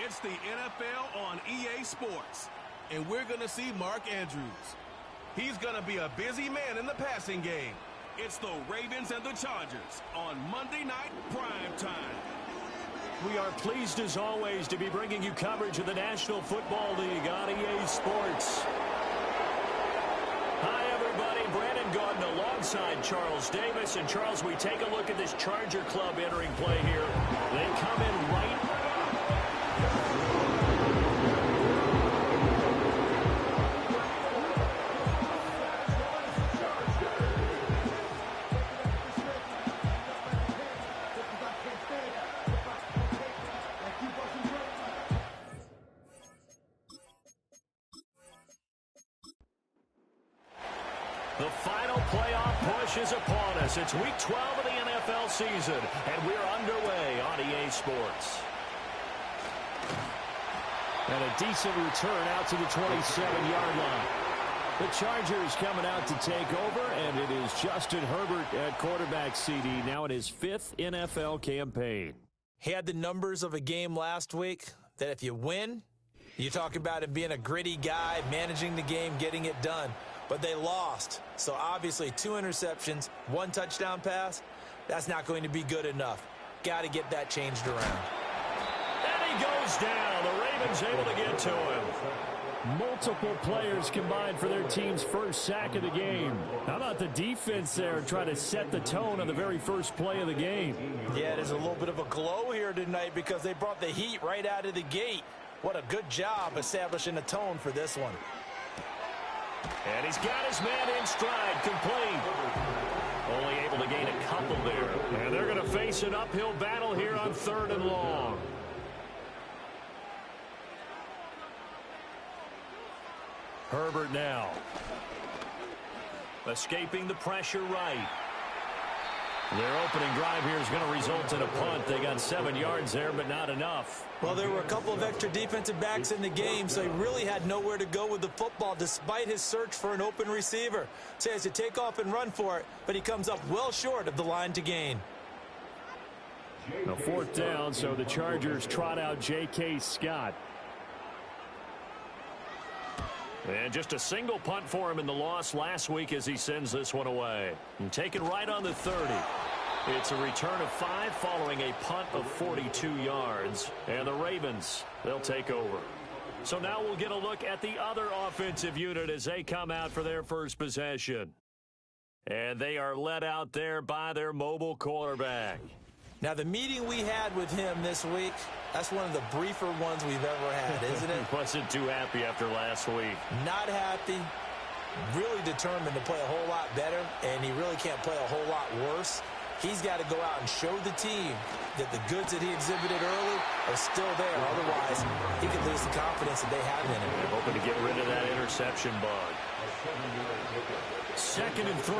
It's the NFL on EA Sports, and we're going to see Mark Andrews. He's going to be a busy man in the passing game. It's the Ravens and the Chargers on Monday Night Prime Time. We are pleased, as always, to be bringing you coverage of the National Football League on EA Sports. Hi, everybody. Brandon Gordon alongside Charles Davis. And, Charles, we take a look at this Charger club entering play here. They come in right. The final playoff push is upon us. It's week 12 of the NFL season, and we're underway on EA Sports. And a decent return out to the 27-yard line. The Chargers coming out to take over, and it is Justin Herbert at quarterback CD, now in his 5th NFL campaign. He had the numbers of a game last week that if you win, you talk about him being a gritty guy, managing the game, getting it done. But they lost. So obviously 2 interceptions, 1 touchdown pass, that's not going to be good enough. Got to get that changed around. And he goes down. The Ravens able to get to him. Multiple players combined for their team's first sack of the game. How about the defense there trying to set the tone on the very first play of the game? Yeah, there's a little bit of a glow here tonight because they brought the heat right out of the gate. What a good job establishing a tone for this one. And he's got his man in stride, complete. Only able to gain a couple there. And they're going to face an uphill battle here on 3rd and long. Herbert now. Escaping the pressure right. Their opening drive here is going to result in a punt. They got 7 yards there, but not enough. Well, there were a couple of extra defensive backs in the game, so he really had nowhere to go with the football despite his search for an open receiver. So he has to take off and run for it, but he comes up well short of the line to gain. Now 4th down, so the Chargers trot out J.K. Scott. And just a single punt for him in the loss last week as he sends this one away. And taken right on the 30. It's a return of 5 following a punt of 42 yards. And the Ravens, they'll take over. So now we'll get a look at the other offensive unit as they come out for their first possession. And they are led out there by their mobile quarterback. Now, the meeting we had with him this week, that's one of the briefer ones we've ever had, isn't it? Wasn't too happy after last week. Not happy. Really determined to play a whole lot better, and he really can't play a whole lot worse. He's got to go out and show the team that the goods that he exhibited early are still there. Otherwise, he could lose the confidence that they have in him. They're hoping to get rid of that interception bug. 2nd and 3.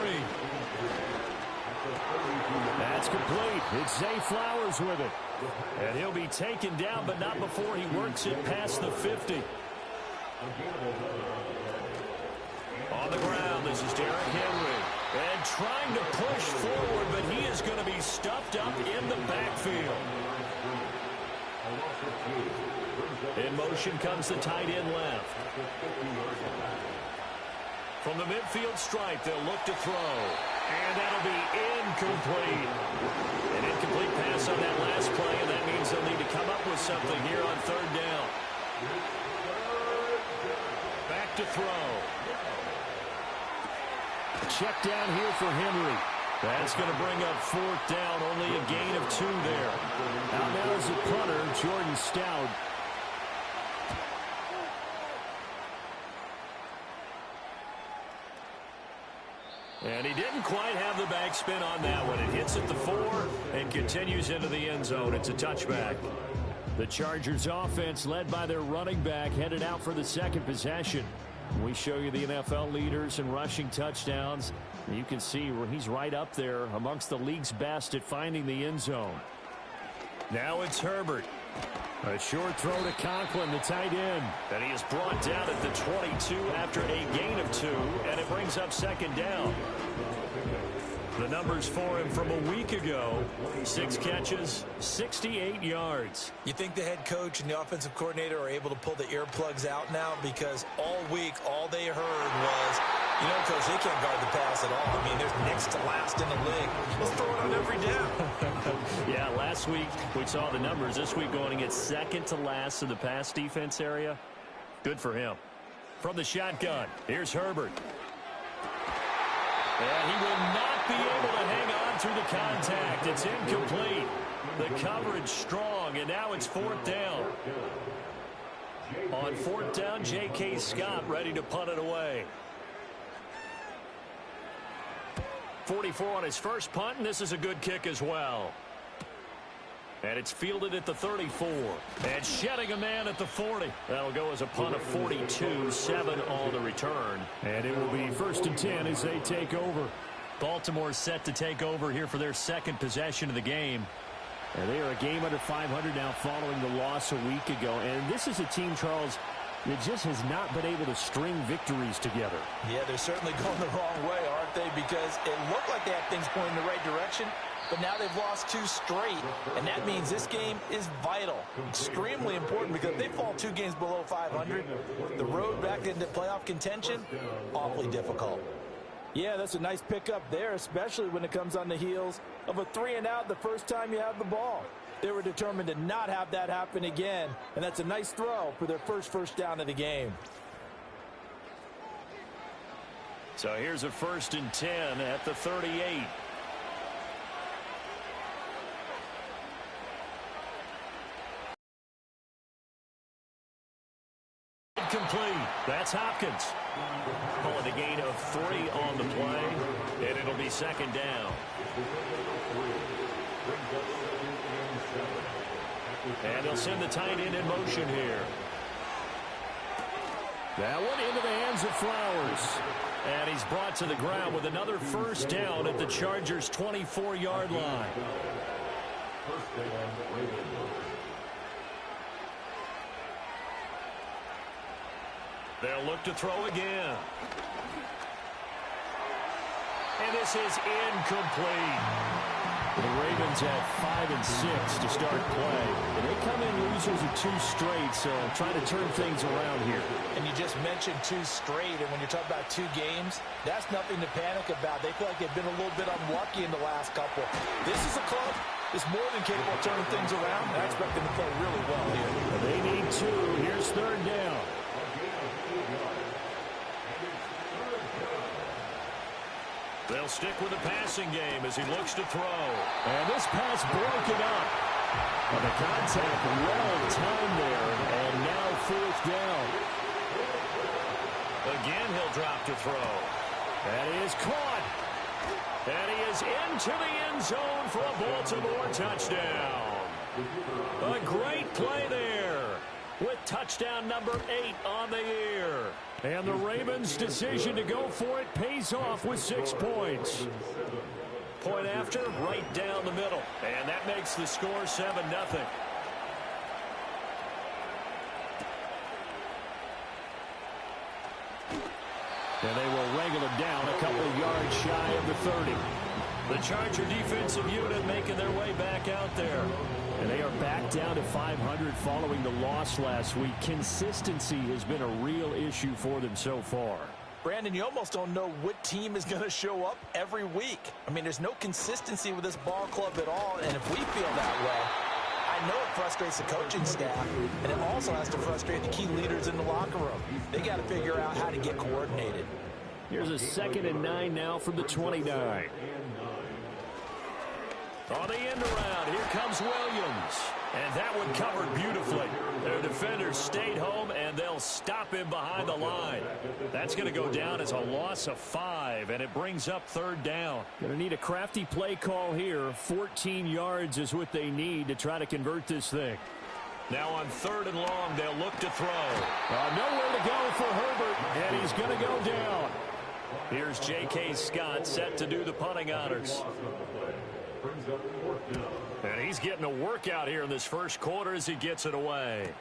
That's complete. It's Zay Flowers with it. And he'll be taken down, but not before he works it past the 50. On the ground, this is Derrick Henry. And trying to push forward, but he is going to be stuffed up in the backfield. In motion comes the tight end left. From the midfield stripe, they'll look to throw. And that'll be incomplete. An incomplete pass on that last play, and that means they'll need to come up with something here on 3rd down. Back to throw. Check down here for Henry. That's going to bring up 4th down, only a gain of 2 there. Out now is the punter, Jordan Stout. And he didn't quite have the backspin on that one. It hits at the 4 and continues into the end zone. It's a touchback. The Chargers offense, led by their running back, headed out for the 2nd possession. We show you the NFL leaders in rushing touchdowns. You can see where he's right up there amongst the league's best at finding the end zone. Now it's Herbert. A short throw to Conklin, the tight end. And he is brought down at the 22 after a gain of 2, and it brings up 2nd down. The numbers for him from a week ago: 6 catches, 68 yards. You think the head coach and the offensive coordinator are able to pull the earplugs out now? Because all week, all they heard was, you know, Coach, they can't guard the pass at all. I mean, they're next to last in the league. Let's throw it on every down. Yeah, last week we saw the numbers. This week going against second to last in the pass defense area. Good for him. From the shotgun, here's Herbert. And he will not be able to hang on through the contact. It's incomplete. The coverage strong, and now it's 4th down. On 4th down, J.K. Scott ready to punt it away. 44 on his first punt, and this is a good kick as well. And it's fielded at the 34. And shedding a man at the 40. That'll go as a punt of 42, 7 on the return. And it will be 1st and 10 as they take over. Baltimore set to take over here for their second possession of the game. And they are a game under 500 now following the loss a week ago. And this is a team, Charles, that just has not been able to string victories together. Yeah, they're certainly going the wrong way, aren't they? Because it looked like they had things going in the right direction, but now they've lost 2 straight, and that means this game is vital, extremely important, because if they fall 2 games below 500, the road back into playoff contention, awfully difficult. Yeah, that's a nice pickup there, especially when it comes on the heels of a 3-and-out the first time you have the ball. They were determined to not have that happen again, and that's a nice throw for their first down of the game. So here's a 1st and 10 at the 38. Complete. That's Hopkins. Calling a gain of 3 on the play, and it'll be 2nd down. And they'll send the tight end in motion here. That one into the hands of Flowers. And he's brought to the ground with another 1st down at the Chargers' 24-yard line. They'll look to throw again. And this is incomplete. The Ravens have 5 and 6 to start play. And they come in losers of 2 straight, so trying to turn things around here. And you just mentioned 2 straight, and when you're talking about 2 games, that's nothing to panic about. They feel like they've been a little bit unlucky in the last couple. This is a club that's more than capable of turning things around, and I expect them to play really well here. They need 2. Here's 3rd down. They'll stick with the passing game as he looks to throw. And this pass broken up. And the contact well timed there. And now 4th down. Again, he'll drop to throw. And he is caught. And he is into the end zone for a Baltimore touchdown. A great play there with touchdown number 8 on the year. And the Ravens' decision to go for it pays off with 6 points. Point after, right down the middle. And that makes the score 7-0. And they will wrangle him down a couple of yards shy of the 30. The Charger defensive unit making their way back out there. And they are back down to 500 following the loss last week. Consistency has been a real issue for them so far. Brandon, you almost don't know what team is going to show up every week. I mean, there's no consistency with this ball club at all, and if we feel that way, I know it frustrates the coaching staff, and it also has to frustrate the key leaders in the locker room. They got to figure out how to get coordinated. Here's a 2nd and 9 now from the 29. On the end around, here comes Williams. And that one covered beautifully. Their defenders stayed home, and they'll stop him behind the line. That's going to go down as a loss of 5, and it brings up 3rd down. Going to need a crafty play call here. 14 yards is what they need to try to convert this thing. Now on 3rd and long, they'll look to throw. Nowhere to go for Herbert, and he's going to go down. Here's J.K. Scott set to do the punting honors. And he's getting a workout here in this first quarter as he gets it away.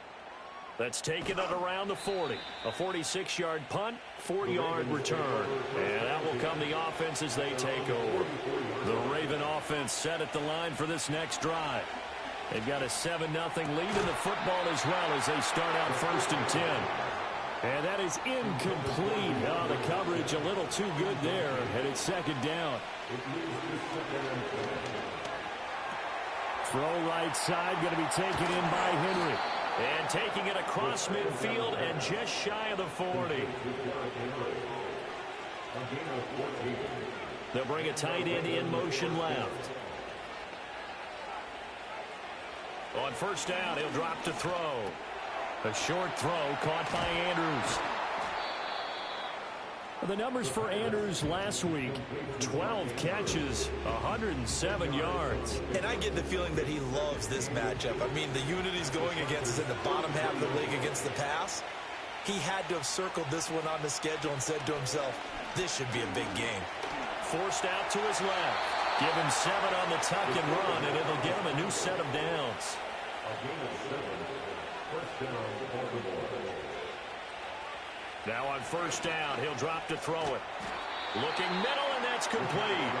That's taken it around the 40. A 46-yard punt, 4-yard return. And that will come the offense as they take over. The Raven offense set at the line for this next drive. They've got a 7-0 lead in the football as well as they start out 1st and 10. And that is incomplete. Oh, the coverage a little too good there, and it's 2nd down. Throw right side, going to be taken in by Henry. And taking it across midfield and just shy of the 40. They'll bring a tight end in motion left. On 1st down, he'll drop to throw. A short throw caught by Andrews. The numbers for Andrews last week, 12 catches, 107 yards. And I get the feeling that he loves this matchup. I mean, the unit he's going against is in the bottom half of the league against the pass. He had to have circled this one on the schedule and said to himself, this should be a big game. Forced out to his left. Give him 7 on the tuck and run, and it'll get him a new set of downs. Now on 1st down, he'll drop to throw it. Looking middle, and that's complete.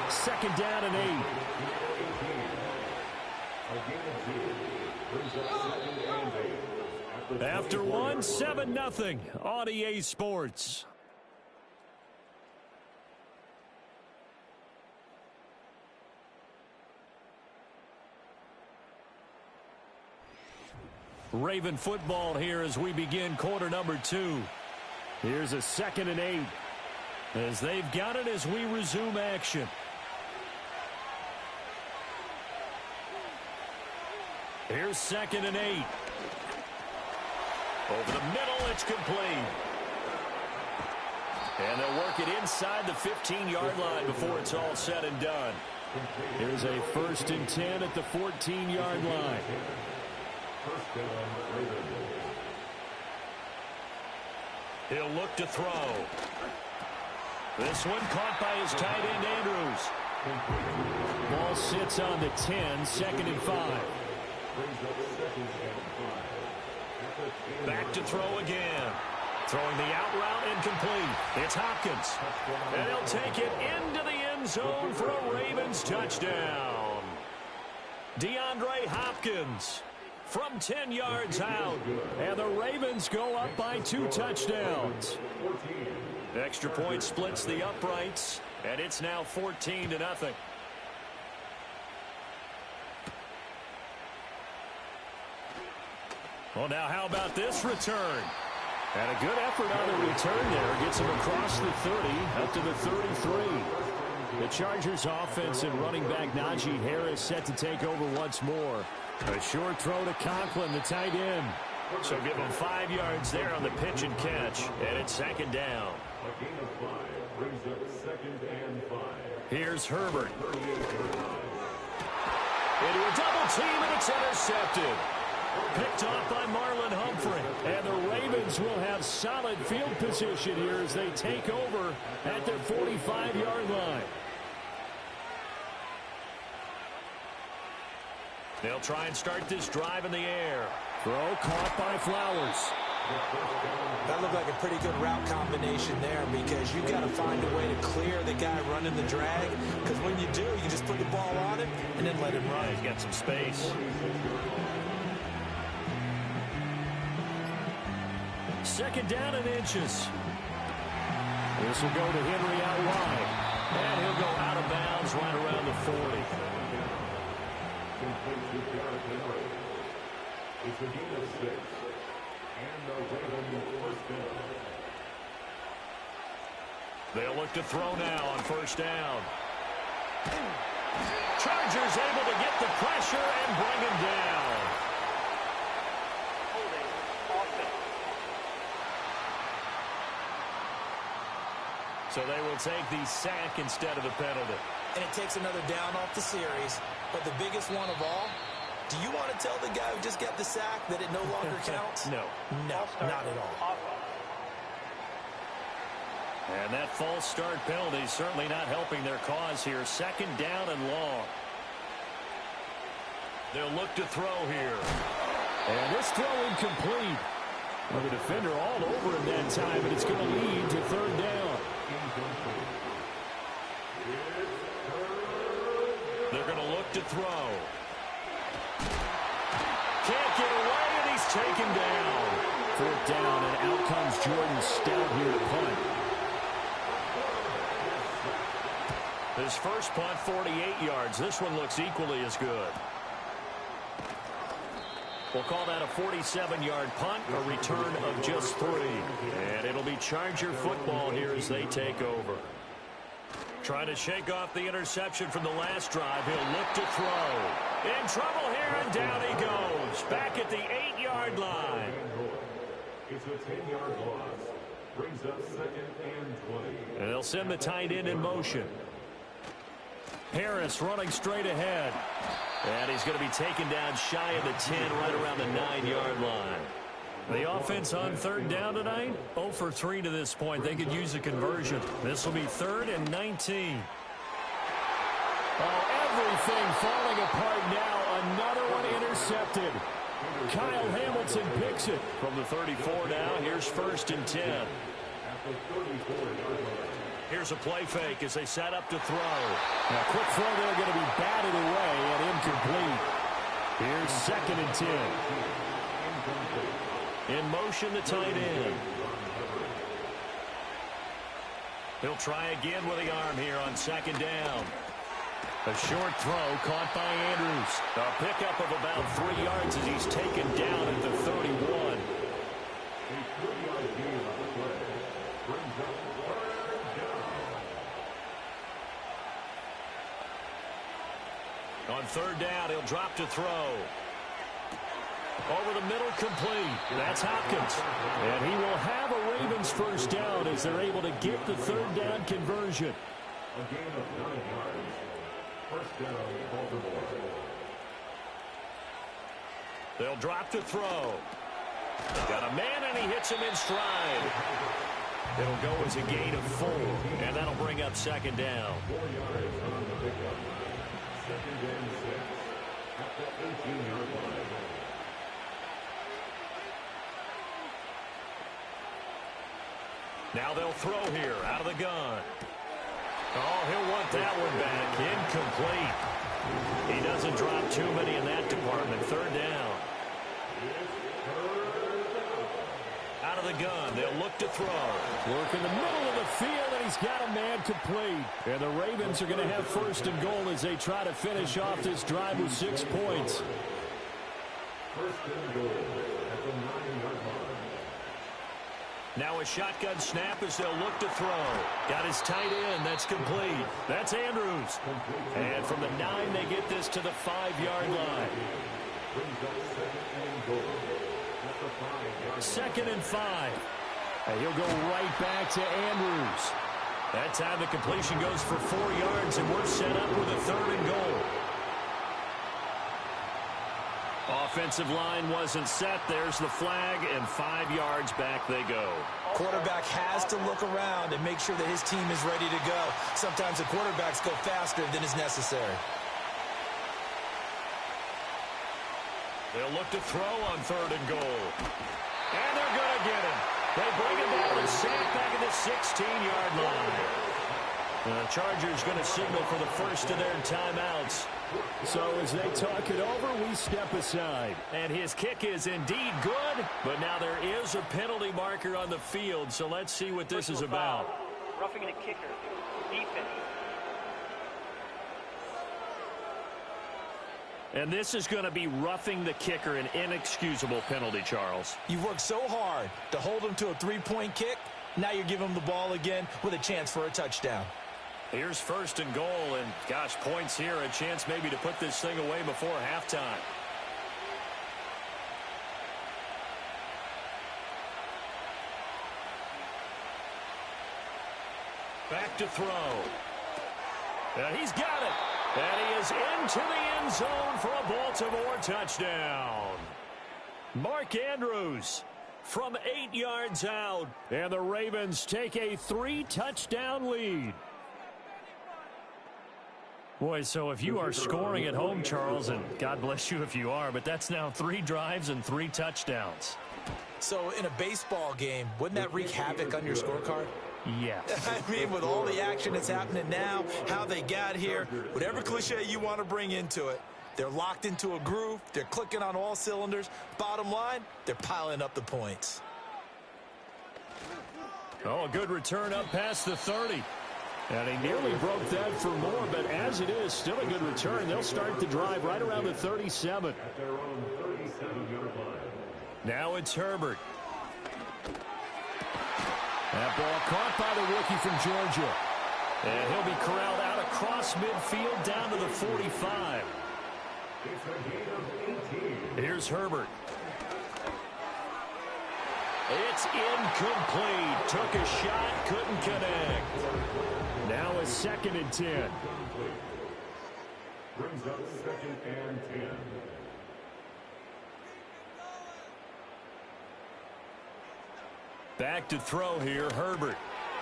2nd down and 8. After one, 7-0 on EA Sports. Raven football here as we begin quarter number 2. Here's a 2nd and 8. As they've got it as we resume action. Here's 2nd and 8. Over the middle, it's complete. And they'll work it inside the 15-yard line before it's all said and done. Here's a 1st and 10 at the 14-yard line. He'll look to throw. This one caught by his tight end, Andrews. Ball sits on the 10, 2nd and 5. Back to throw again. Throwing the out route incomplete. It's Hopkins. And he'll take it into the end zone for a Ravens touchdown. DeAndre Hopkins from 10 yards out. And the Ravens go up by 2 touchdowns. Extra point splits the uprights. And it's now 14-0. Well, now how about this return? And a good effort on the return there. Gets him across the 30, up to the 33. The Chargers offense and running back Najee Harris set to take over once more. A short throw to Conklin, the tight end. So give him 5 yards there on the pitch and catch. And it's 2nd down. Here's Herbert. Into a double team, and it's intercepted. Picked off by Marlon Humphrey. And the Ravens will have solid field position here as they take over at their 45-yard line. They'll try and start this drive in the air. Throw caught by Flowers. That looked like a pretty good route combination there because you've got to find a way to clear the guy running the drag. Because when you do, you can just put the ball on him and then let him run. He's got some space. 2nd down and inches. This will go to Henry out wide. And he'll go out of bounds right around the 40. They'll look to throw now on 1st down. Chargers able to get the pressure and bring him down. So they will take the sack instead of the penalty. And it takes another down off the series. But the biggest one of all, do you want to tell the guy who just got the sack that it no longer counts? No. No, not at all. And that false start penalty certainly not helping their cause here. 2nd down and long. They'll look to throw here. And this throw incomplete. Well, the defender all over him that time, and it's going to lead to third down. They're going to look to throw. Can't get away, and he's taken down. Fourth down, and out comes Jordan Stout here to punt. His first punt, 48 yards. This one looks equally as good. We'll call that a 47-yard punt, a return of just 3. And it'll be Charger football here as they take over. Trying to shake off the interception from the last drive. He'll look to throw. In trouble here, and down he goes. Back at the 8-yard line. It's a 10-yard loss. Brings up 2nd and 20. And they'll send the tight end in motion. Harris running straight ahead. And he's going to be taken down shy of the 10, right around the 9-yard line. The offense on third down tonight, 0 for 3 to this point. They could use a conversion. This will be 3rd and 19. Oh, everything falling apart now. Another one intercepted. Kyle Hamilton picks it. From the 34 now, here's 1st and 10. Here's a play fake as they set up to throw. Now, quick throw there, going to be batted away and incomplete. Here's 2nd and 10. In motion, the tight end. He'll try again with the arm here on 2nd down. A short throw caught by Andrews. A pickup of about 3 yards as he's taken down at the 31. On 3rd down, he'll drop to throw. Over the middle, complete. That's Hopkins. And he will have a Ravens first down as they're able to get the 3rd down conversion. A gain of 9 yards. First down, Baltimore. They'll drop to throw. Got a man, and he hits him in stride. It'll go as a gain of 4, and that'll bring up 2nd down. 4 yards on the pickup. 2nd and 6 at the 18-yard line. Now they'll throw here out of the gun. Oh, he'll want that one back. Incomplete. He doesn't drop too many in that department. 3rd down. Out of the gun. They'll look to throw. Work in the middle of the field, and he's got a man complete. And the Ravens are going to have 1st and goal as they try to finish off this drive with 6 points. 1st and goal at the 9-yard line. Now a shotgun snap as they'll look to throw. Got his tight end. That's complete. That's Andrews. And from the 9, they get this to the 5-yard line. 2nd and 5. And he'll go right back to Andrews. That time the completion goes for 4 yards, and we're set up with a 3rd and goal. Offensive line wasn't set. There's the flag, and 5 yards back they go. Quarterback has to look around and make sure that his team is ready to go. Sometimes the quarterbacks go faster than is necessary. They'll look to throw on 3rd and goal. And they're going to get him. They bring him down and sack back at the 16-yard line. The Chargers going to signal for the first of their timeouts. So as they talk it over, we step aside. And his kick is indeed good, but now there is a penalty marker on the field, so let's see what this is about. Roughing the kicker. Defense. And this is going to be roughing the kicker, an inexcusable penalty, Charles. You've worked so hard to hold him to a 3-point kick. Now you're giving him the ball again with a chance for a touchdown. Here's 1st and goal, and gosh, points here, a chance maybe to put this thing away before halftime. Back to throw. And he's got it. And he is into the end zone for a Baltimore touchdown. Mark Andrews from 8 yards out. And the Ravens take a 3-touchdown lead. Boy, so if you are scoring at home, Charles, and God bless you if you are, but that's now 3 drives and 3 touchdowns. So in a baseball game, wouldn't that wreak havoc on your scorecard? Yes. I mean, with all the action that's happening now, how they got here, whatever cliche you want to bring into it, they're locked into a groove, they're clicking on all cylinders. Bottom line, they're piling up the points. Oh, a good return up past the 30. And he nearly broke that for more, but as it is, still a good return. They'll start the drive right around the 37. At their own 37-yard line. Now it's Herbert. That ball caught by the rookie from Georgia. And he'll be corralled out across midfield down to the 45. It's a gain of 18. Here's Herbert. It's incomplete. Took a shot, couldn't connect. Now a 2nd and 10. Brings up 2nd and 10. Back to throw here, Herbert.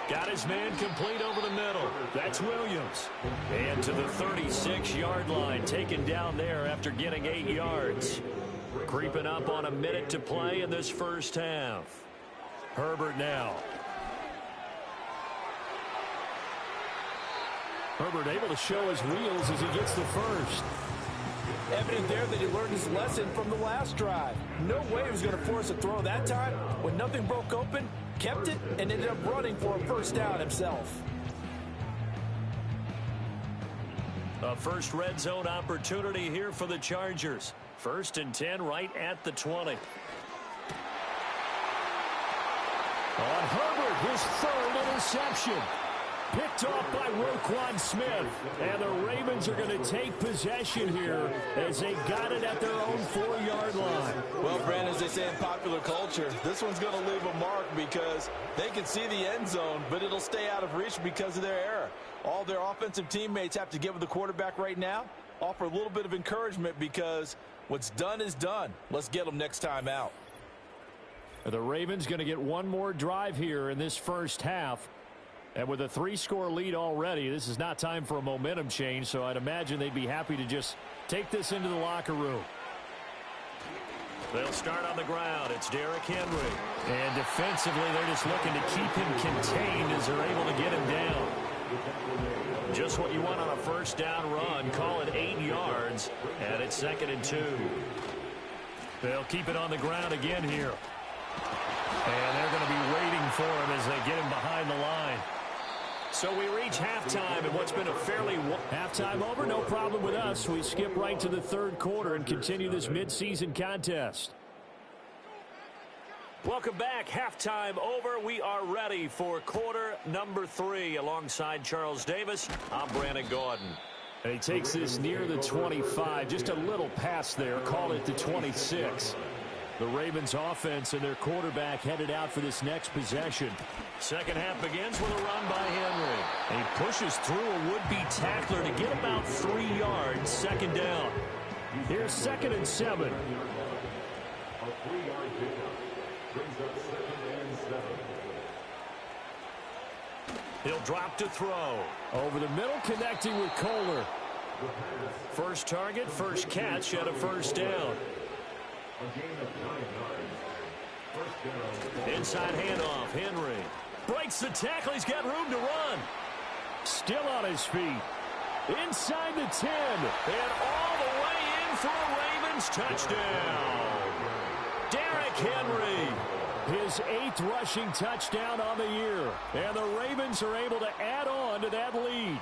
Got his man complete over the middle. That's Williams. And to the 36-yard line, taken down there after getting 8 yards. Creeping up on a minute to play in this first half. Herbert now. Herbert able to show his wheels as he gets the first. Evident there that he learned his lesson from the last drive. No way he was going to force a throw that time. When nothing broke open, kept it, and ended up running for a first down himself. A first red zone opportunity here for the Chargers. 1st and 10 right at the 20. On Herbert, his 3rd interception. Picked off by Roquan Smith. And the Ravens are going to take possession here as they got it at their own 4-yard line. Well, Brandon, as they say in popular culture, this one's going to leave a mark because they can see the end zone, but it'll stay out of reach because of their error. All their offensive teammates have to give the quarterback right now, offer a little bit of encouragement because what's done is done. Let's get them next time out. The Ravens going to get one more drive here in this first half. And with a 3-score lead already, this is not time for a momentum change, so I'd imagine they'd be happy to just take this into the locker room. They'll start on the ground. It's Derrick Henry. And defensively, they're just looking to keep him contained as they're able to get him down. Just what you want on a first down run. Call it 8 yards, and it's 2nd and 2. They'll keep it on the ground again here. And they're going to be waiting for him as they get him behind the line. So we reach halftime in what's been a fairly... Halftime over, no problem with us. We skip right to the 3rd quarter and continue this midseason contest. Welcome back. Halftime over. We are ready for quarter number 3. Alongside Charles Davis, I'm Brandon Gordon. And he takes this near the 25. Just a little pass there. Call it the 26. The Ravens offense and their quarterback headed out for this next possession. Second half begins with a run by Henry. And he pushes through a would-be tackler to get about 3 yards. 2nd down. Here's 2nd and 7. A 3-yard pickup brings up 2nd and 7. He'll drop to throw. Over the middle, connecting with Kohler. First target, first catch at a first down. A gain of 9 yards. First down. Inside handoff, Henry. Breaks the tackle, he's got room to run. Still on his feet. Inside the 10. And all the way in for a Ravens touchdown. Derrick Henry. His 8th rushing touchdown on the year. And the Ravens are able to add on to that lead.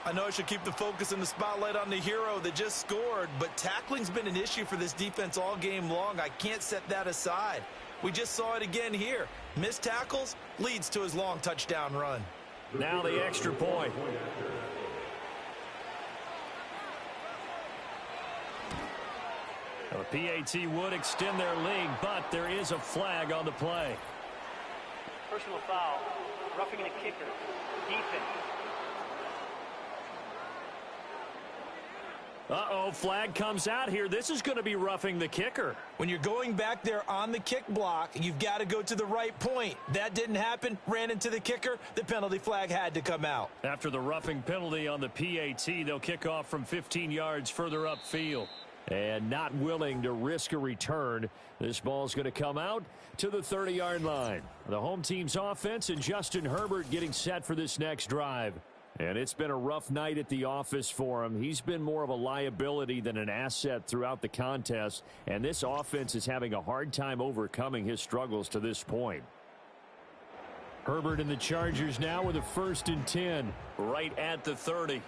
I know I should keep the focus and the spotlight on the hero that just scored, but tackling's been an issue for this defense all game long. I can't set that aside. We just saw it again here. Missed tackles leads to his long touchdown run. Now the extra point. The PAT would extend their lead, but there is a flag on the play. Personal foul. Roughing the kicker. Defense. Uh-oh, flag comes out here. This is going to be roughing the kicker. When you're going back there on the kick block, you've got to go to the right point. That didn't happen. Ran into the kicker. The penalty flag had to come out. After the roughing penalty on the PAT, they'll kick off from 15 yards further upfield. And not willing to risk a return, this ball's going to come out to the 30-yard line. The home team's offense and Justin Herbert getting set for this next drive. And it's been a rough night at the office for him. He's been more of a liability than an asset throughout the contest, and this offense is having a hard time overcoming his struggles to this point. Herbert and the Chargers now with a 1st and 10, right at the 30.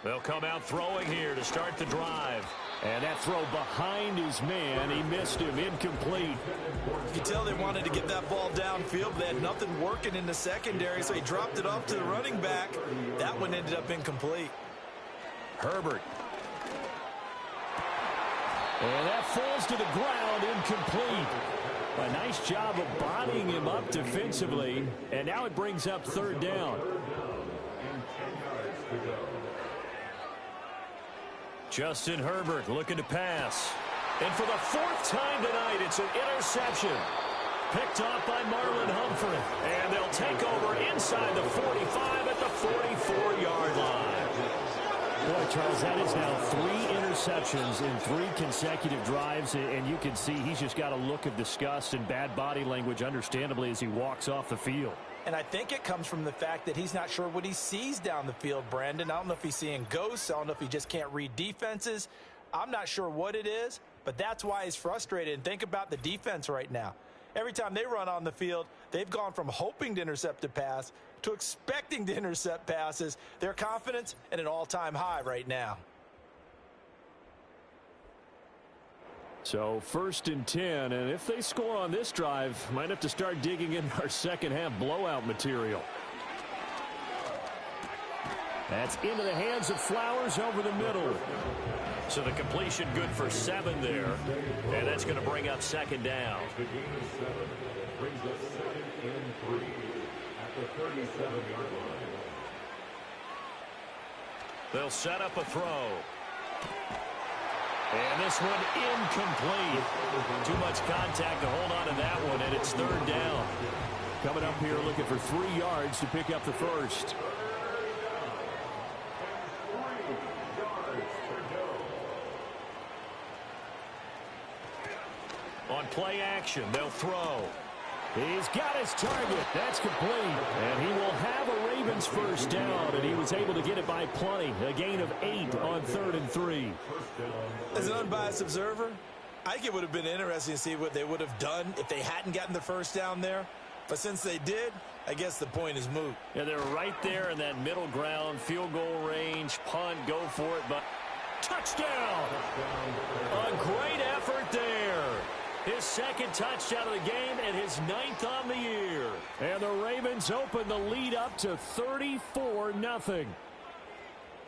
They'll come out throwing here to start the drive. And that throw behind his man, he missed him, incomplete. You can tell they wanted to get that ball downfield. They had nothing working in the secondary, so he dropped it off to the running back. That one ended up incomplete. Herbert. And that falls to the ground, incomplete. A nice job of bodying him up defensively. And now it brings up 3rd down. Justin Herbert looking to pass. And for the 4th time tonight, it's an interception. Picked off by Marlon Humphrey. And they'll take over inside the 45 at the 44-yard line. Boy, Charles, that is now 3 interceptions in 3 consecutive drives. And you can see he's just got a look of disgust and bad body language, understandably, as he walks off the field. And I think it comes from the fact that he's not sure what he sees down the field, Brandon. I don't know if he's seeing ghosts. I don't know if he just can't read defenses. I'm not sure what it is, but that's why he's frustrated. And think about the defense right now. Every time they run on the field, they've gone from hoping to intercept a pass to expecting to intercept passes. Their confidence at an all-time high right now. So 1st and 10, and if they score on this drive, might have to start digging in our second half blowout material. That's into the hands of Flowers over the middle. So the completion good for 7 there, and that's going to bring up 2nd down. The gain of 7 brings us 2nd and 3 at the 37-yard line. They'll set up a throw. And this one incomplete. Too much contact to hold on to that one, and it's 3rd down. Coming up here looking for 3 yards to pick up the 1st. On play action, they'll throw. He's got his target. That's complete. And he will have a Ravens 1st down, and he was able to get it by plenty. A gain of 8 on 3rd and 3. As an unbiased observer, I think it would have been interesting to see what they would have done if they hadn't gotten the 1st down there. But since they did, I guess the point is moot. Yeah, they're right there in that middle ground, field goal range, punt, go for it, but touchdown! A great effort there. His 2nd touchdown of the game and his 9th on the year. And the Ravens open the lead up to 34-0.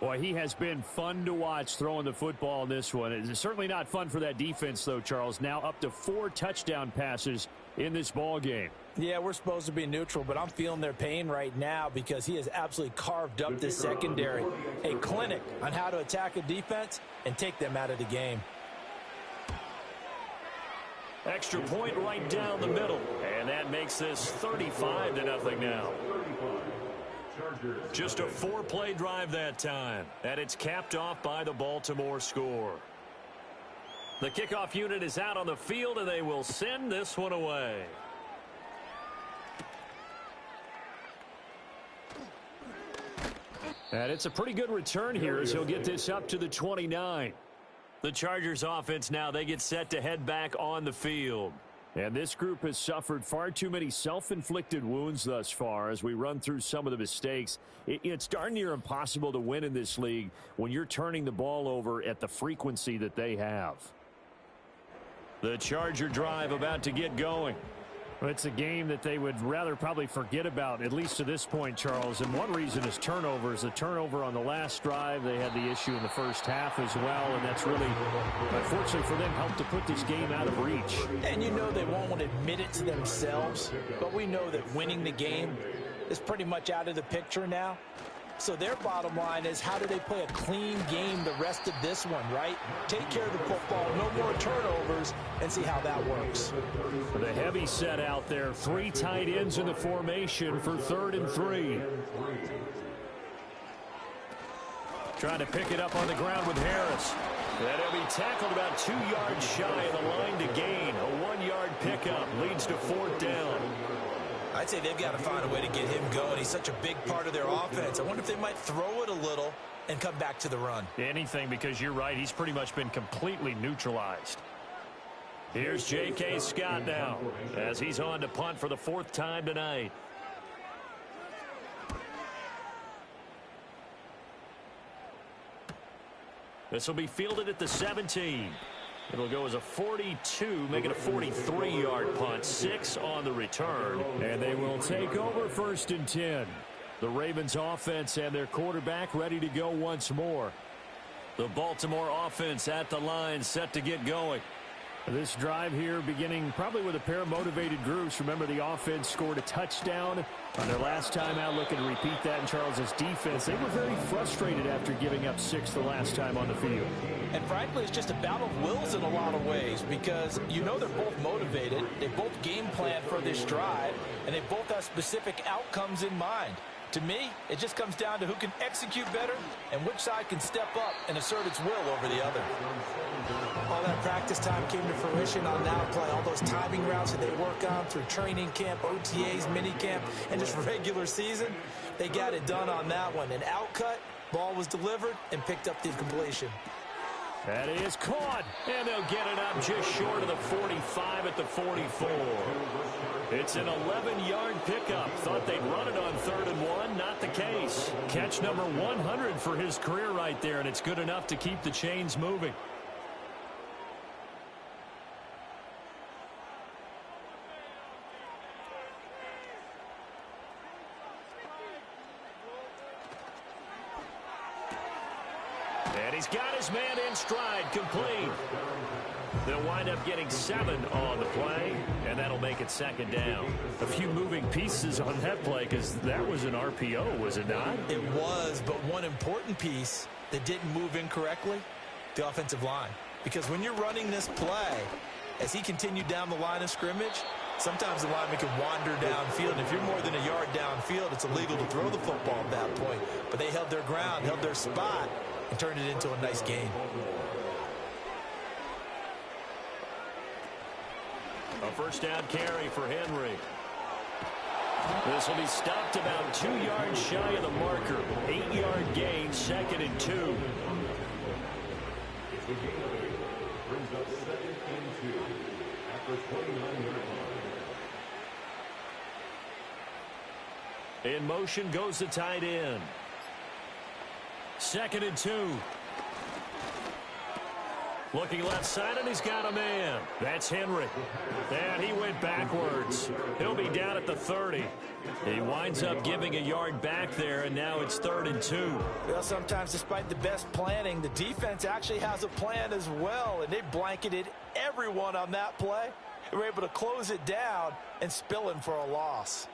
Boy, he has been fun to watch throwing the football in this one. It's certainly not fun for that defense, though, Charles. Now up to 4 touchdown passes in this ball game. Yeah, we're supposed to be neutral, but I'm feeling their pain right now because he has absolutely carved up this secondary. A clinic on how to attack a defense and take them out of the game. Extra point right down the middle. And that makes this 35-0 now. Just a 4-play drive that time. And it's capped off by the Baltimore score. The kickoff unit is out on the field, and they will send this one away. And it's a pretty good return here as he'll get this up to the 29. The Chargers offense now, they get set to head back on the field. And this group has suffered far too many self-inflicted wounds thus far as we run through some of the mistakes. It's darn near impossible to win in this league when you're turning the ball over at the frequency that they have. The Charger drive about to get going. Well, it's a game that they would rather probably forget about, at least to this point, Charles. And one reason is turnovers. The turnover on the last drive, they had the issue in the first half as well, and that's really, unfortunately for them, helped to put this game out of reach. And you know they won't admit it to themselves, but we know that winning the game is pretty much out of the picture now. So their bottom line is, how do they play a clean game the rest of this one, right? Take care of the football, no more turnovers, and see how that works. The heavy set out there. 3 tight ends in the formation for 3rd and 3. Trying to pick it up on the ground with Harris. And he'll be tackled about 2 yards shy of the line to gain. A 1-yard pickup leads to 4th down. I'd say they've got to find a way to get him going. He's such a big part of their offense. I wonder if they might throw it a little and come back to the run. Anything, because you're right. He's pretty much been completely neutralized. Here's J.K. Scott now as he's on to punt for the 4th time tonight. This will be fielded at the 17. It'll go as a 42, make it a 43-yard punt, 6 on the return. And they will take over 1st and 10. The Ravens offense and their quarterback ready to go once more. The Baltimore offense at the line, set to get going. This drive here beginning probably with a pair of motivated groups. Remember, the offense scored a touchdown on their last time out, looking to repeat that in Charles's defense. They were very frustrated after giving up 6 the last time on the field. And frankly, it's just a battle of wills in a lot of ways, because you know they're both motivated. They both game plan for this drive, and they both have specific outcomes in mind. To me, it just comes down to who can execute better and which side can step up and assert its will over the other. All that practice time came to fruition on that play. All those timing routes that they work on through training camp, OTAs, minicamp, and just regular season, they got it done on that one. An outcut, ball was delivered, and picked up the completion. That is caught, and they'll get it up just short of the 45 at the 44. It's an 11-yard pickup. Thought they'd run it on 3rd and 1. Not the case. Catch number 100 for his career right there, and it's good enough to keep the chains moving. And he's got his man in stride, complete. They'll wind up getting 7 on the play, and that'll make it 2nd down. A few moving pieces on that play, because that was an RPO, was it not? It was, but one important piece that didn't move incorrectly, the offensive line. Because when you're running this play, as he continued down the line of scrimmage, sometimes the lineman can wander downfield, and if you're more than a yard downfield, it's illegal to throw the football at that point. But they held their ground, held their spot, and turned it into a nice game. A 1st down carry for Henry. This will be stopped about 2 yards shy of the marker. 8-yard gain, 2nd and 2. Brings up 2nd and 2 after 29 yards. In motion goes the tight end. 2nd and 2. Looking left side, and he's got a man. That's Henry. And he went backwards. He'll be down at the 30. He winds up giving a yard back there, and now it's 3rd and 2. Well, sometimes despite the best planning, the defense actually has a plan as well, and they blanketed everyone on that play. They were able to close it down and spill him for a loss.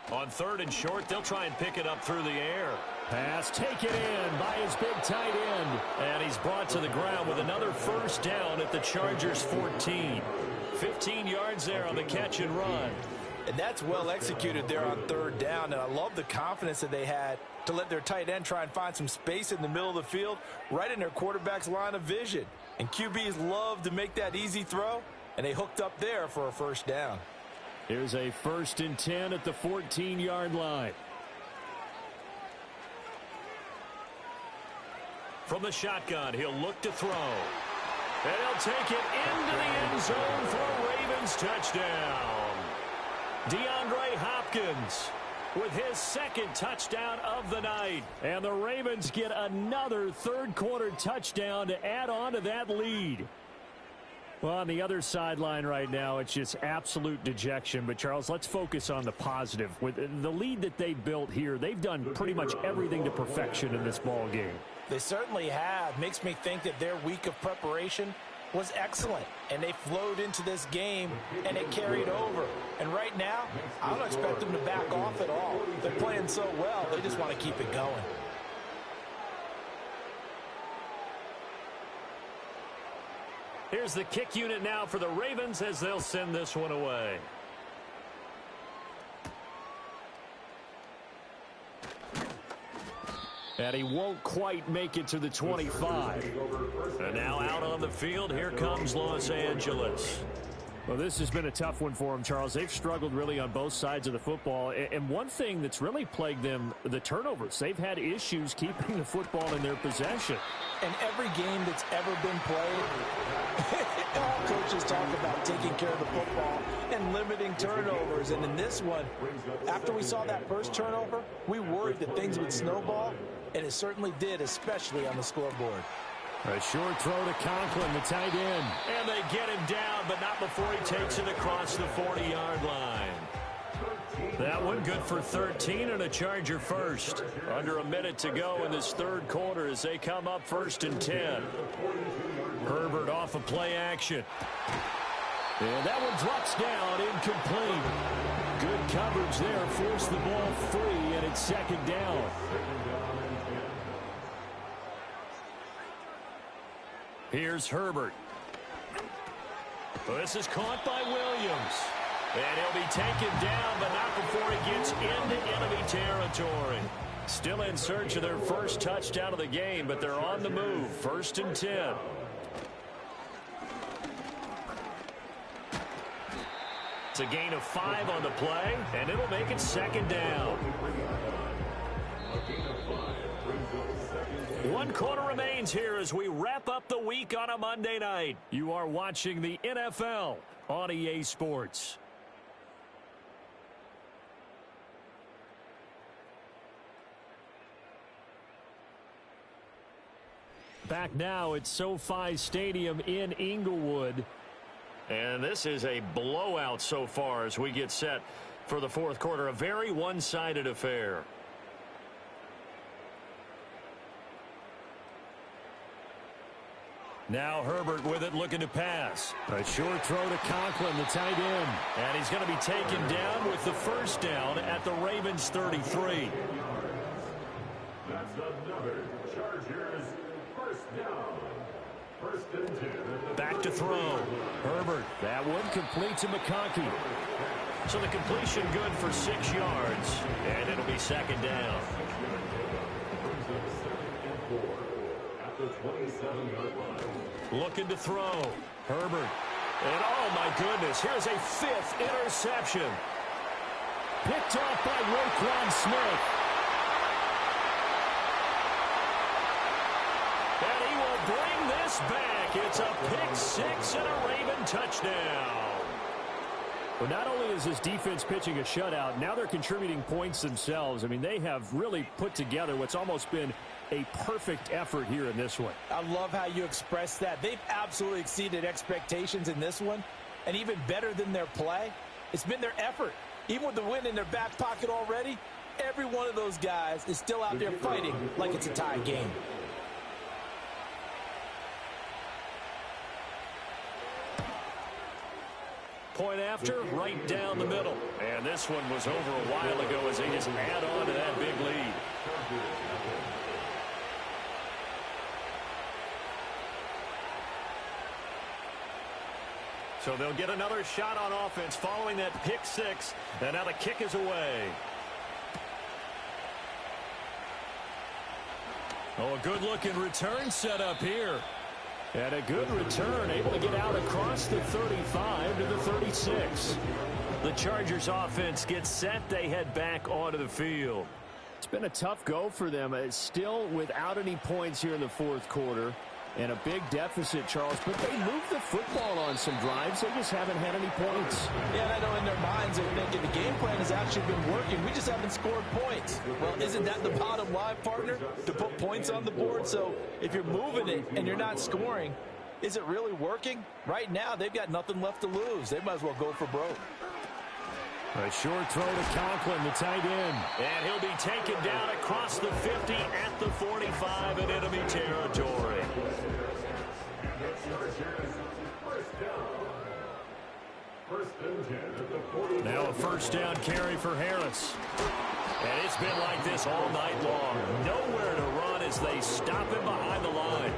On 3rd and short, they'll try and pick it up through the air. Pass taken in by his big tight end. And he's brought to the ground with another 1st down at the Chargers' 14. 15 yards there on the catch and run. And that's well executed there on 3rd down. And I love the confidence that they had to let their tight end try and find some space in the middle of the field, right in their quarterback's line of vision. And QBs love to make that easy throw, and they hooked up there for a 1st down. Here's a 1st and 10 at the 14-yard line. From the shotgun, he'll look to throw. And he'll take it into the end zone for a Ravens touchdown. DeAndre Hopkins with his 2nd touchdown of the night. And the Ravens get another 3rd quarter touchdown to add on to that lead. Well, on the other sideline right now, it's just absolute dejection. But, Charles, let's focus on the positive. With the lead that they built here, they've done pretty much everything to perfection in this ball game. They certainly have. Makes me think that their week of preparation was excellent, and they flowed into this game, and it carried over. And right now, I don't expect them to back off at all. They're playing so well, they just want to keep it going. Here's the kick unit now for the Ravens as they'll send this one away. And he won't quite make it to the 25. And now out on the field, here comes Los Angeles. Well, this has been a tough one for them, Charles. They've struggled really on both sides of the football. And one thing that's really plagued them, the turnovers. They've had issues keeping the football in their possession. In every game that's ever been played, all coaches talk about taking care of the football and limiting turnovers. And in this one, after we saw that first turnover, we worried that things would snowball, and it certainly did, especially on the scoreboard. A short throw to Conklin, the tight end. And they get him down, but not before he takes it across the 40-yard line. That one good for 13 and a Charger first. Under a minute to go in this third quarter as they come up 1st and 10. Herbert off of play action. And that one drops down, incomplete. Good coverage there, forced the ball free, and it's 2nd down. Here's Herbert. This is caught by Williams. And he'll be taken down, but not before he gets into enemy territory. Still in search of their first touchdown of the game, but they're on the move. 1st and 10. It's a gain of 5 on the play, and it'll make it 2nd down. 1 quarter remains here as we wrap up the week on a Monday night. You are watching the NFL on EA Sports. Back now at SoFi Stadium in Inglewood. And this is a blowout so far as we get set for the 4th quarter. A very one-sided affair. Now Herbert with it, looking to pass. A short throw to Conklin, the tight end. And he's going to be taken down with the 1st down at the Ravens 33. That's another Chargers 1st down. 1st and 10. Back to throw. Herbert. That one complete to McConkey. So the completion good for 6 yards. And it'll be 2nd down. At the 27-yard line. Looking to throw. Herbert. And oh my goodness, here's a 5th interception. Picked off by Roquan Smith. And he will bring this back. It's a pick 6 and a Raven touchdown. Well, not only is this defense pitching a shutout, now they're contributing points themselves. I mean, they have really put together what's almost been a perfect effort here in this one. I love how you express that. They've absolutely exceeded expectations in this one, and even better than their play, it's been their effort. Even with the win in their back pocket already, every one of those guys is still out there fighting like it's a tie game. Point after, right down the middle. And this one was over a while ago as they just add on to that big lead. So they'll get another shot on offense following that pick 6. And now the kick is away. Oh, a good-looking return set up here. And a good return, able to get out across the 35 to the 36. The Chargers offense gets set. They head back onto the field. It's been a tough go for them. It's still without any points here in the 4th quarter. And a big deficit, Charles. But they moved the football on some drives. They just haven't had any points. Yeah, and I know in their minds they're thinking the game plan has actually been working. We just haven't scored points. Well, isn't that the bottom line, partner? To put points on the board? So if you're moving it and you're not scoring, is it really working? Right now, they've got nothing left to lose. They might as well go for broke. A short throw to Conklin, the tight end. And he'll be taken down across the 50 at the 45 in enemy territory. Now a first down carry for Harris. And it's been like this all night long. Nowhere to run as they stop him behind the line.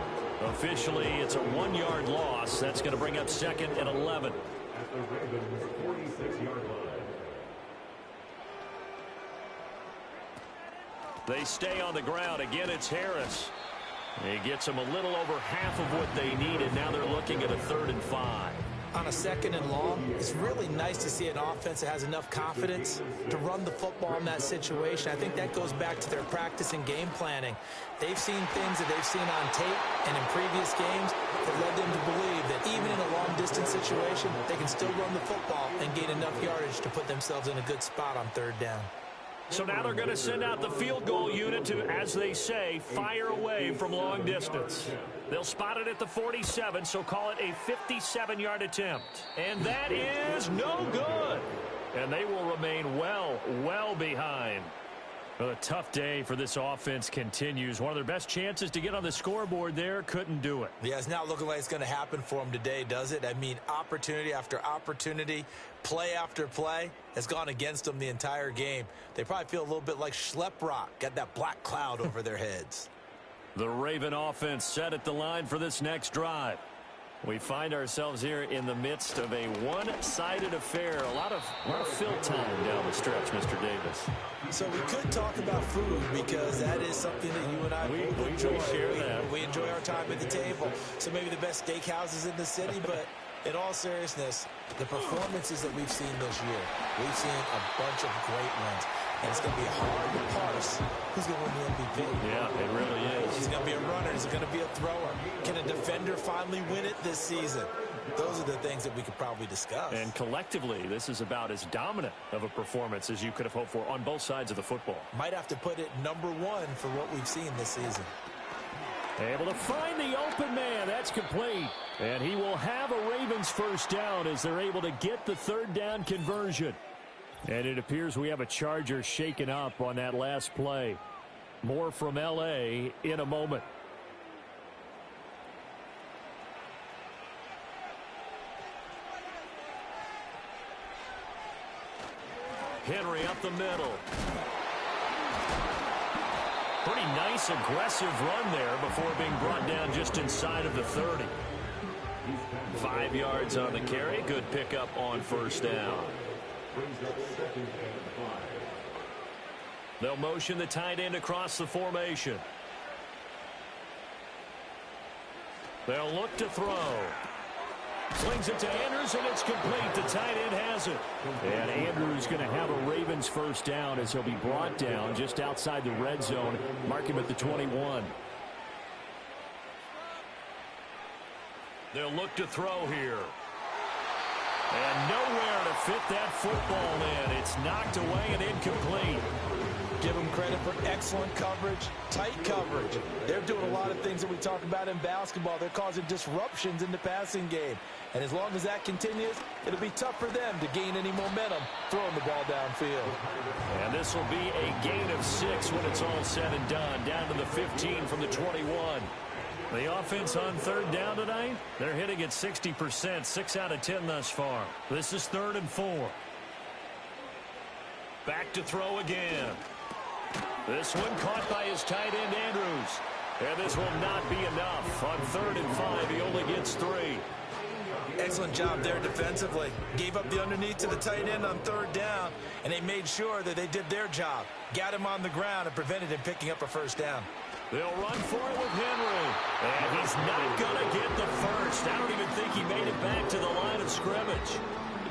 Officially, it's a 1-yard loss. That's going to bring up 2nd and 11. At the Ravens' 46-yard line. They stay on the ground. Again, it's Harris. He gets them a little over half of what they needed. Now they're looking at a 3rd and 5. On a 2nd and long, it's really nice to see an offense that has enough confidence to run the football in that situation. I think that goes back to their practice and game planning. They've seen things that they've seen on tape and in previous games that led them to believe that even in a long-distance situation, they can still run the football and gain enough yardage to put themselves in a good spot on 3rd down. So now they're going to send out the field goal unit to, as they say, fire away from long distance. They'll spot it at the 47, so call it a 57-yard attempt. And that is no good. And they will remain well behind. Well, a tough day for this offense continues. One of their best chances to get on the scoreboard there, couldn't do it. Yeah, it's not looking like it's going to happen for them today, does it? I mean, opportunity after opportunity, play after play has gone against them the entire game. They probably feel a little bit like Schleprock, got that black cloud over their heads. The Raven offense set at the line for this next drive. We find ourselves here in the midst of a one-sided affair. A lot of fill time down the stretch, Mr. Davis. So we could talk about food because that is something that you and I both enjoy. We enjoy our time at the table. So maybe the best steakhouses in the city, but in all seriousness, the performances that we've seen this year, we've seen a bunch of great ones. And it's going to be hard to parse who's going to win the MVP. Yeah, it really is. He's going to be a runner. He's going to be a thrower. Can a defender finally win it this season? Those are the things that we could probably discuss. And collectively, this is about as dominant of a performance as you could have hoped for on both sides of the football. Might have to put it number 1 for what we've seen this season. Able to find the open man. That's complete. And he will have a Ravens first down as they're able to get the 3rd down conversion. And it appears we have a Charger shaken up on that last play. More from L.A. in a moment. Henry up the middle. Pretty nice, aggressive run there before being brought down just inside of the 30. 5 yards on the carry. Good pickup on first down. They'll motion the tight end across the formation. They'll look to throw. Slings it to Andrews, and it's complete. The tight end has it. And Andrews going to have a Ravens first down as he'll be brought down just outside the red zone. Mark him at the 21. They'll look to throw here. And nowhere to fit that football in. It's knocked away and incomplete. Give them credit for excellent coverage, tight coverage. They're doing a lot of things that we talk about in basketball. They're causing disruptions in the passing game. And as long as that continues, it'll be tough for them to gain any momentum throwing the ball downfield. And this will be a gain of 6 when it's all said and done. Down to the 15 from the 21. The offense on 3rd down tonight, they're hitting at 60%, 6 out of 10 thus far. This is 3rd and 4. Back to throw again. This one caught by his tight end, Andrews. And this will not be enough. On 3rd and 5, he only gets 3. Excellent job there defensively. Gave up the underneath to the tight end on 3rd down, and they made sure that they did their job. Got him on the ground and prevented him picking up a first down. They'll run for it with Henry. And he's not going to get the first. I don't even think he made it back to the line of scrimmage.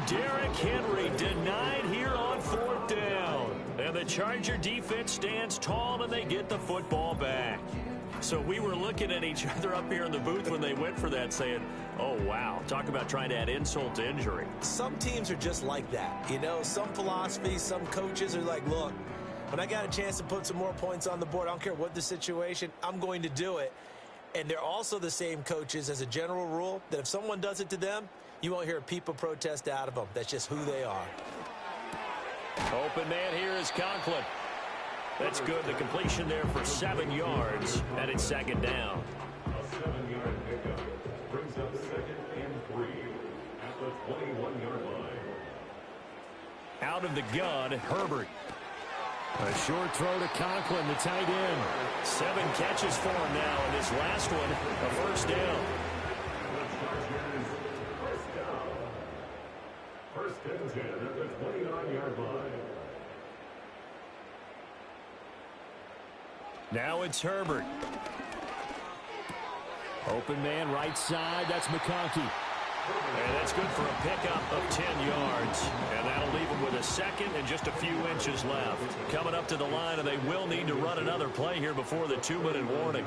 Derrick Henry denied here on 4th down. And the Charger defense stands tall, and they get the football back. So we were looking at each other up here in the booth when they went for that, saying, oh, wow, talk about trying to add insult to injury. Some teams are just like that. You know, some philosophies, some coaches are like, look, when I got a chance to put some more points on the board, I don't care what the situation, I'm going to do it. And they're also the same coaches as a general rule that if someone does it to them, you won't hear a peep of protest out of them. That's just who they are. Open man here is Conklin. That's good. The completion there for 7 yards, and it's 2nd down. A 7-yard pickup. Brings up 2nd and 3 at the 21-yard line. Out of the gun, Herbert. A short throw to Conklin, the tight end. 7 catches for him now, and his last one, a first down. First down. 1st and 10 at the 29-yard line. Now it's Herbert. Open man right side, that's McConkey. And that's good for a pickup of 10 yards. And that'll leave him with a second and just a few inches left. Coming up to the line, and they will need to run another play here before the 2-minute warning.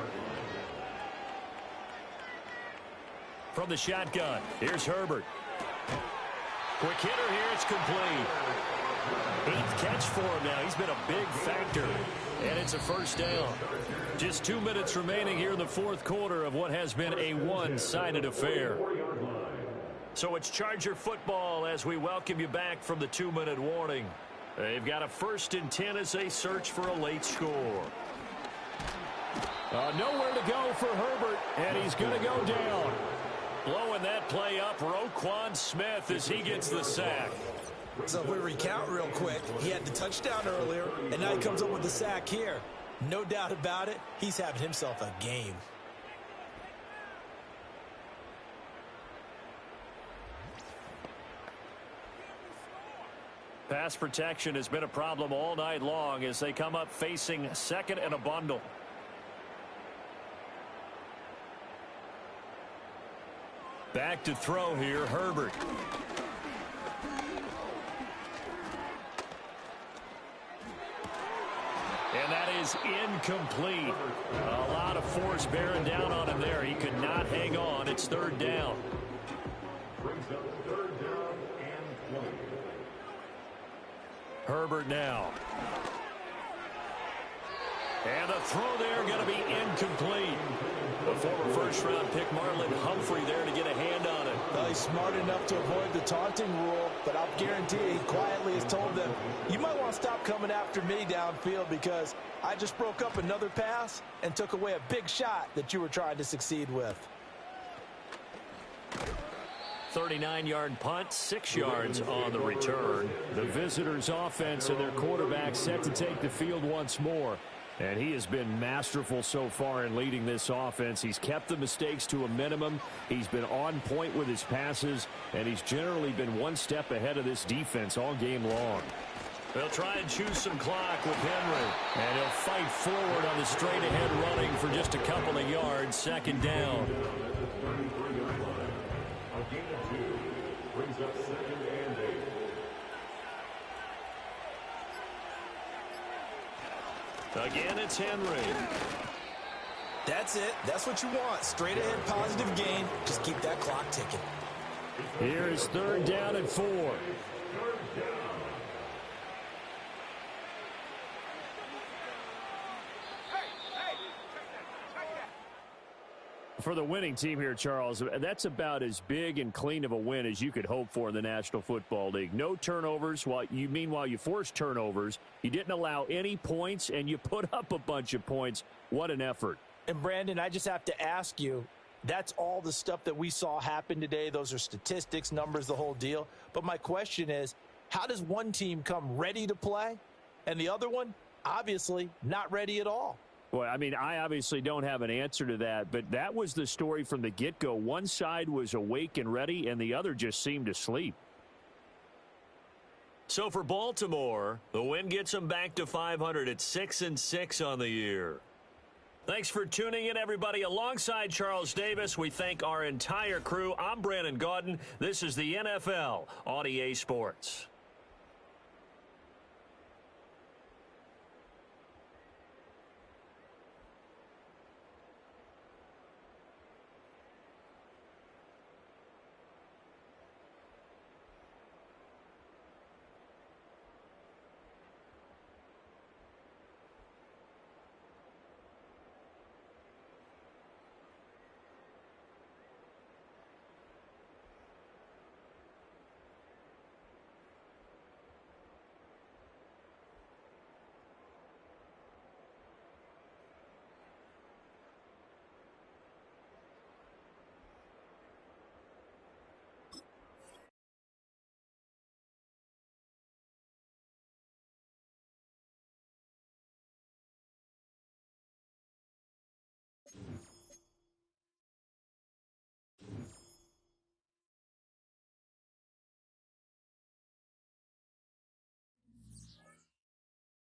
From the shotgun, here's Herbert. Quick hitter here, it's complete. 8th catch for him now. He's been a big factor. And it's a first down. Just 2 minutes remaining here in the 4th quarter of what has been a one-sided affair. So it's Charger football as we welcome you back from the 2-minute warning. They've got a 1st and 10 as they search for a late score. Nowhere to go for Herbert, and he's going to go down. Blowing that play up, Roquan Smith as he gets the sack. So if we recount real quick, he had the touchdown earlier, and now he comes up with the sack here. No doubt about it, he's having himself a game. Pass protection has been a problem all night long as they come up facing 2nd and a bundle. Back to throw here, Herbert. And that is incomplete. A lot of force bearing down on him there. He could not hang on. It's 3rd down. Brings up 3rd down and 20. Herbert now. And the throw there going to be incomplete. The former first-round pick Marlon Humphrey there to get a hand on it. Well, he's smart enough to avoid the taunting rule, but I'll guarantee he quietly has told them, you might want to stop coming after me downfield because I just broke up another pass and took away a big shot that you were trying to succeed with. 39-yard punt, 6 yards on the return. The visitors' offense and their quarterback set to take the field once more. And he has been masterful so far in leading this offense. He's kept the mistakes to a minimum. He's been on point with his passes, and he's generally been one step ahead of this defense all game long. They'll try and choose some clock with Henry. And he'll fight forward on the straight-ahead running for just a couple of yards. 2nd down. A gain of 2 brings up 2nd and 8. Again, it's Henry. That's it. That's what you want. Straight ahead positive gain. Just keep that clock ticking. Here is 3rd down and 4. For the winning team here, Charles, that's about as big and clean of a win as you could hope for in the National Football League. No turnovers. Meanwhile, you forced turnovers. You didn't allow any points, and you put up a bunch of points. What an effort. And, Brandon, I just have to ask you, that's all the stuff that we saw happen today. Those are statistics, numbers, the whole deal. But my question is, how does one team come ready to play, and the other one, obviously, not ready at all? Well, I mean, I obviously don't have an answer to that, but that was the story from the get-go. One side was awake and ready, and the other just seemed to sleep. So for Baltimore, the win gets them back to 500 at 6-6 on the year. Thanks for tuning in, everybody. Alongside Charles Davis, we thank our entire crew. I'm Brandon Gaudin. This is the NFL on EA Sports.